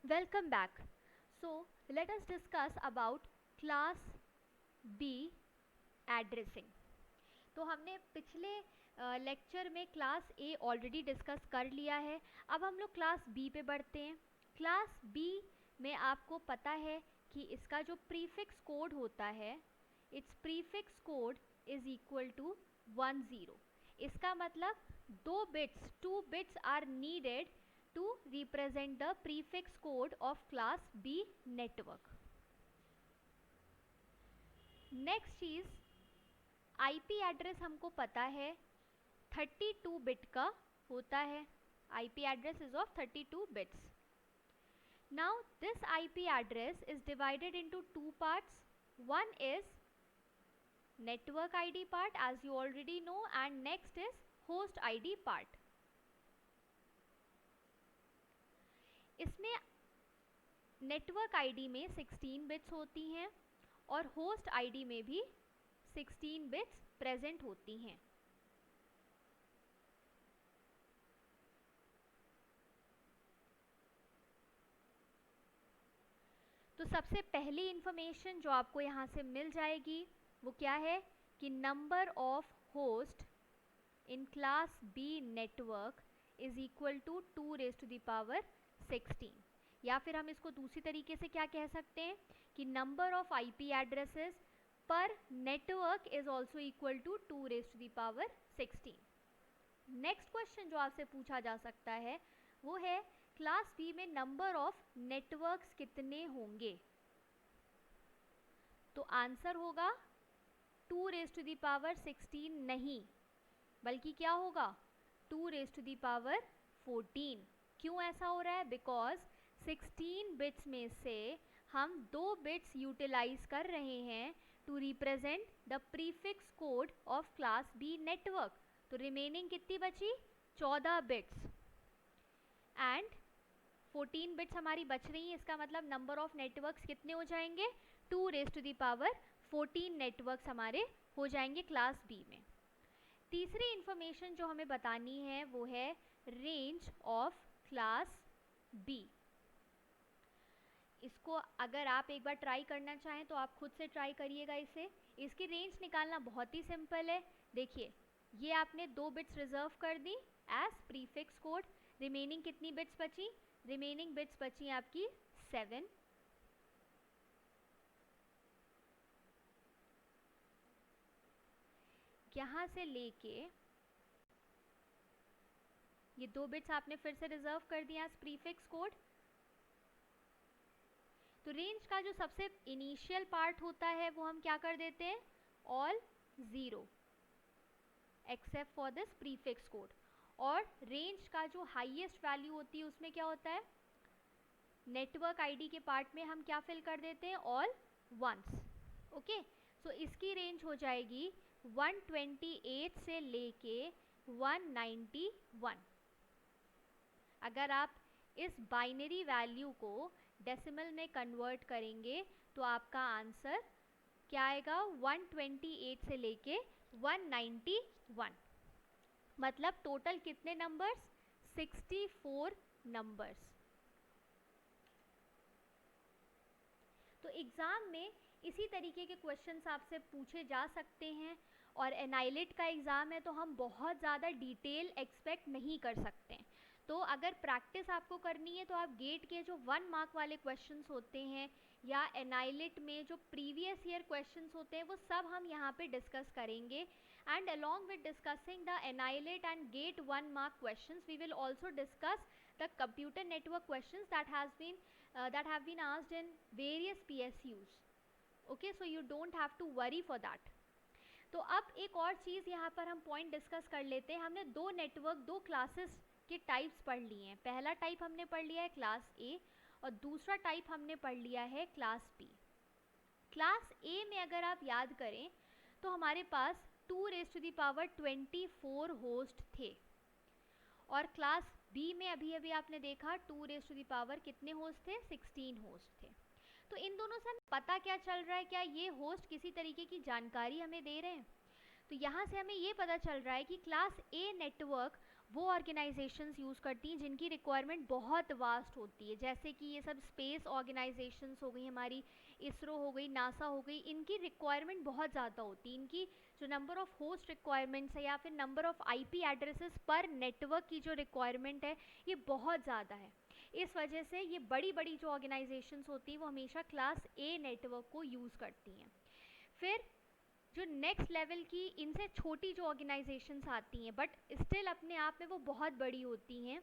Welcome back. So let us discuss about class B addressing. तो हमने पिछले lecture में क्लास ए ऑलरेडी डिस्कस कर लिया है. अब हम लोग क्लास बी पे बढ़ते हैं. क्लास बी में आपको पता है कि इसका जो प्रीफिक्स कोड होता है, it's prefix code is equal to 10. इसका मतलब 2 bits are needed to represent the prefix code of class B network. Next चीज IP एड्रेस हमको पता है 32 बिट का होता है. IP address is of 32 bits. Now this IP address is divided into two parts. One is network ID part, as you already know, and next is host ID part. इसमें network ID में 16 bits होती हैं और host ID में भी 16 bits present होती हैं. तो सबसे पहली इंफॉर्मेशन जो आपको यहाँ से मिल जाएगी वो क्या है कि number of host in class B network is equal to 2⁻16. या फिर हम इसको दूसरी तरीके से क्या कह सकते हैं कि number of IP addresses per network is also equal to 2⁻16. Next question जो आपसे पूछा जा सकता है वो है क्लास बी में नंबर ऑफ नेटवर्क्स कितने होंगे. तो आंसर होगा 2⁻16 नहीं, बल्कि क्या होगा 2⁻14. क्यों ऐसा हो रहा है? बिकॉज 16 बिट्स में से हम 2 बिट्स यूटिलाइज कर रहे हैं to represent the prefix code of class B network. तो रिमेनिंग कितनी बची? 14 बिट्स एंड 14 बिट्स हमारी बच रही हैं. इसका मतलब नंबर ऑफ नेटवर्क्स कितने हो जाएंगे? 2⁻14 नेटवर्क्स हमारे हो जाएंगे क्लास बी में. तीसरी इंफॉर्मेशन जो हमें बतानी है वो है रेंज ऑफ क्लास बी. इसको अगर आप एक बार ट्राई करना चाहें तो आप खुद से ट्राई करिएगा इसे. इसकी रेंज निकालना बहुत ही सिंपल है. देखिए, ये आपने 2 बिट्स रिजर्व कर दी एज प्रीफिक्स कोड. रिमेनिंग कितनी बिट्स बची? रिमेनिंग बिट्स बची आपकी 7. यहाँ से लेके ये 2 बिट्स आपने फिर से रिजर्व कर दिया एज प्रीफिक्स कोड. तो रेंज का जो सबसे इनिशियल पार्ट होता है वो हम क्या कर देते हैं? All 0 except for this prefix code. और रेंज का जो हाईएस्ट वैल्यू होती है उसमें क्या होता है? नेटवर्क आईडी के पार्ट में हम क्या फिल कर देते हैं? All once. ओके, सो इसकी रेंज हो जाएगी 128 से लेके 191. अगर आप इस बाइनरी वैल्यू को डेसिमल में कन्वर्ट करेंगे तो आपका आंसर क्या आएगा? 128 से लेके 191. मतलब टोटल कितने नंबर्स? 64 नंबर्स. तो एग्ज़ाम में इसी तरीके के क्वेश्चंस आपसे पूछे जा सकते हैं. और एनाइलिट का एग्ज़ाम है तो हम बहुत ज़्यादा डिटेल एक्सपेक्ट नहीं कर सकते हैं. तो अगर प्रैक्टिस आपको करनी है तो आप गेट के जो 1 मार्क वाले क्वेश्चंस होते हैं या एनाइलिट में जो प्रीवियस ईयर क्वेश्चंस होते हैं वो सब हम यहाँ पे डिस्कस करेंगे. And along with discussing the analyte and GATE 1 mark questions we will also discuss the computer network questions that have been asked in various PSUs. Okay, so you don't have to worry for that. तो अब एक और चीज़ यहाँ पर हम point discuss कर लेते हैं. हमने 2 नेटवर्क 2 क्लासेस के टाइप्स पढ़ लिए हैं. पहला टाइप हमने पढ़ लिया है क्लास ए और दूसरा टाइप हमने पढ़ लिया है क्लास बी. क्लास ए में अगर आप याद करें तो हमारे पास 2⁻24 होस्ट थे और क्लास बी में अभी अभी आपने देखा 2⁻ कितने होस्ट थे? 16 होस्ट थे. तो इन दोनों से हमें पता क्या चल रहा है? क्या ये होस्ट किसी तरीके की जानकारी हमें दे रहे हैं? तो यहाँ से हमें ये पता चल रहा है कि क्लास ए नेटवर्क वो ऑर्गेनाइजेशंस यूज़ करती हैं जिनकी रिक्वायरमेंट बहुत वास्ट होती है, जैसे कि ये सब स्पेस ऑर्गेनाइजेशंस हो गई हमारी, इसरो हो गई, नासा हो गई, इनकी रिक्वायरमेंट बहुत ज़्यादा होती है। इनकी जो नंबर ऑफ़ होस्ट रिक्वायरमेंट्स है या फिर number of IP addresses per network की जो रिक्वायरमेंट है ये बहुत ज़्यादा है। इस वजह से ये बड़ी बड़ी जो ऑर्गेनाइजेशंस होती हैं वो हमेशा क्लास ए नेटवर्क को यूज़ करती हैं। फिर जो नेक्स्ट लेवल की इनसे छोटी जो ऑर्गेनाइजेशंस आती हैं बट स्टिल अपने आप में वो बहुत बड़ी होती हैं,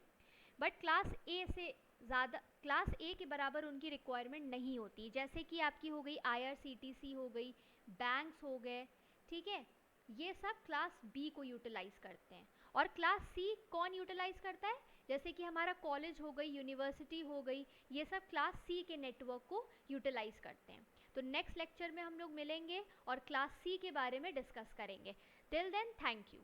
बट क्लास ए से ज़्यादा, क्लास ए के बराबर उनकी रिक्वायरमेंट नहीं होती, जैसे कि आपकी हो गई आईआरसीटीसी हो गई, बैंक्स हो गए, ठीक है, ये सब क्लास बी को यूटिलाइज करते हैं। और क्लास सी कौन यूटिलाइज करता है, जैसे कि हमारा कॉलेज हो गई, यूनिवर्सिटी हो गई, ये सब क्लास सी के नेटवर्क को यूटिलाइज करते हैं। तो नेक्स्ट लेक्चर में हम लोग मिलेंगे और क्लास सी के बारे में डिस्कस करेंगे। Till then, thank you.